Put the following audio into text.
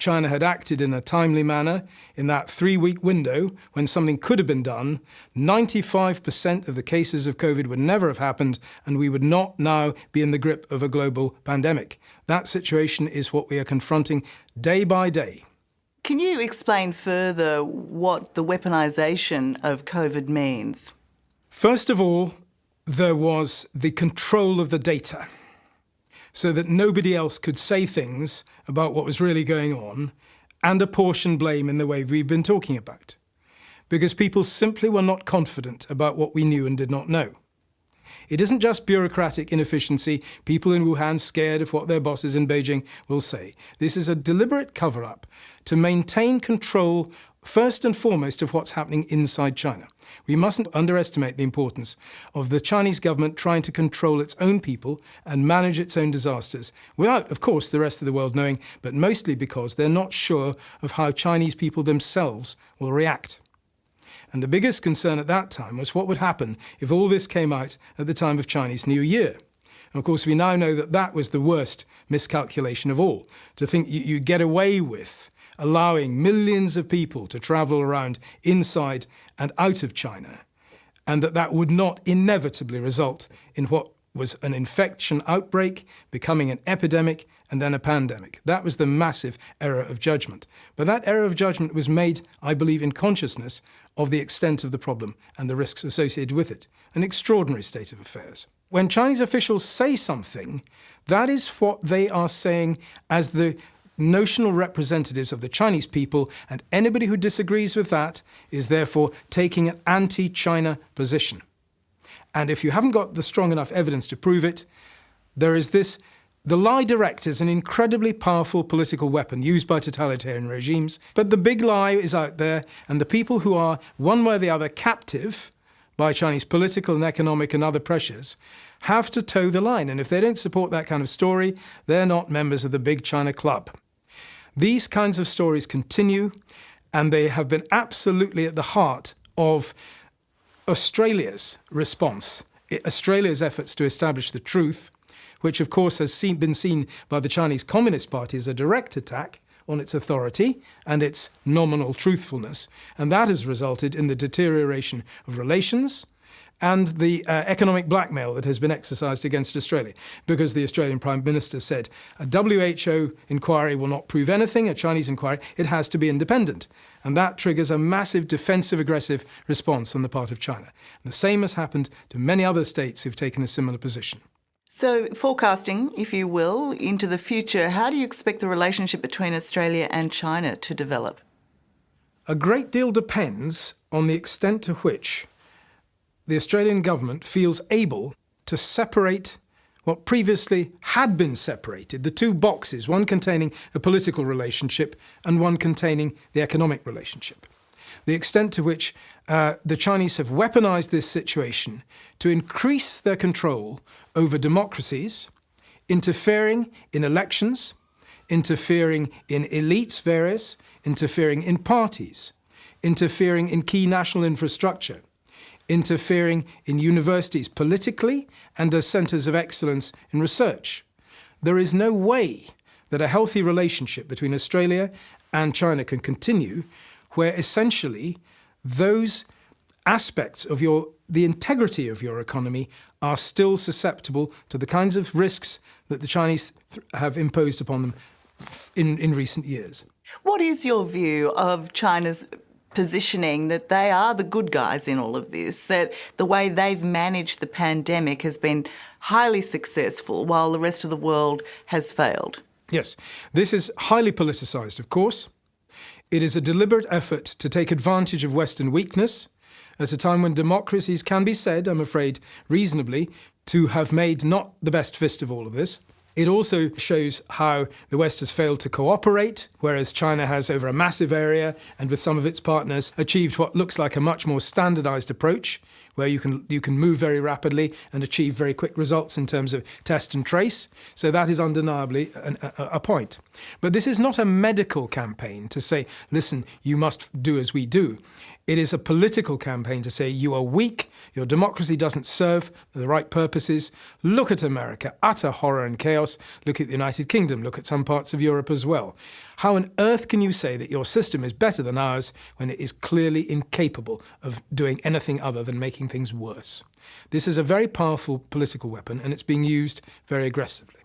China had acted in a timely manner in that 3-week window when something could have been done, 95% of the cases of COVID would never have happened, and we would not now be in the grip of a global pandemic. That situation is what we are confronting day by day. Can you explain further what the weaponization of COVID means? First of all, there was the control of the data, so that nobody else could say things about what was really going on and apportion blame in the way we've been talking about, because people simply were not confident about what we knew and did not know. It isn't just bureaucratic inefficiency, people in Wuhan scared of what their bosses in Beijing will say. This is a deliberate cover-up to maintain control, first and foremost, of what's happening inside China. We mustn't underestimate the importance of the Chinese government trying to control its own people and manage its own disasters, without, of course, the rest of the world knowing, but mostly because they're not sure of how Chinese people themselves will react. And the biggest concern at that time was what would happen if all this came out at the time of Chinese New Year. And of course, we now know that that was the worst miscalculation of all, to think you get away with allowing millions of people to travel around inside and out of China, and that would not inevitably result in what was an infection outbreak, becoming an epidemic, and then a pandemic. That was the massive error of judgment. But that error of judgment was made, I believe, in consciousness of the extent of the problem and the risks associated with it. An extraordinary state of affairs. When Chinese officials say something, that is what they are saying as the notional representatives of the Chinese people, and anybody who disagrees with that is therefore taking an anti-China position. And if you haven't got the strong enough evidence to prove it, there is this. The lie direct is an incredibly powerful political weapon used by totalitarian regimes, but the big lie is out there, and the people who are, one way or the other, captive by Chinese political and economic and other pressures have to toe the line. And if they don't support that kind of story, they're not members of the big China club. These kinds of stories continue, and they have been absolutely at the heart of Australia's response, Australia's efforts to establish the truth, which of course has been seen by the Chinese Communist Party as a direct attack on its authority and its nominal truthfulness. And that has resulted in the deterioration of relations and the economic blackmail that has been exercised against Australia, because the Australian Prime Minister said a WHO inquiry will not prove anything, a Chinese inquiry, it has to be independent. And that triggers a massive defensive, aggressive response on the part of China. And the same has happened to many other states who've taken a similar position. So, forecasting, if you will, into the future, how do you expect the relationship between Australia and China to develop? A great deal depends on the extent to which the Australian government feels able to separate what previously had been separated, the two boxes, one containing a political relationship and one containing the economic relationship. The extent to which the Chinese have weaponized this situation to increase their control over democracies, interfering in elections, interfering in elites various, interfering in parties, interfering in key national infrastructure, interfering in universities politically and as centres of excellence in research. There is no way that a healthy relationship between Australia and China can continue where essentially those aspects of the integrity of your economy are still susceptible to the kinds of risks that the Chinese have imposed upon them in recent years. What is your view of China's positioning that they are the good guys in all of this, that the way they've managed the pandemic has been highly successful while the rest of the world has failed? Yes, this is highly politicised, of course. It is a deliberate effort to take advantage of Western weakness at a time when democracies can be said, I'm afraid, reasonably, to have made not the best fist of all of this. It also shows how the West has failed to cooperate, whereas China has, over a massive area and with some of its partners, achieved what looks like a much more standardized approach, where you can move very rapidly and achieve very quick results in terms of test and trace. So that is undeniably a point. But this is not a medical campaign to say, listen, you must do as we do. It is a political campaign to say you are weak, your democracy doesn't serve the right purposes. Look at America, utter horror and chaos. Look at the United Kingdom, look at some parts of Europe as well. How on earth can you say that your system is better than ours when it is clearly incapable of doing anything other than making things worse? This is a very powerful political weapon, and it's being used very aggressively.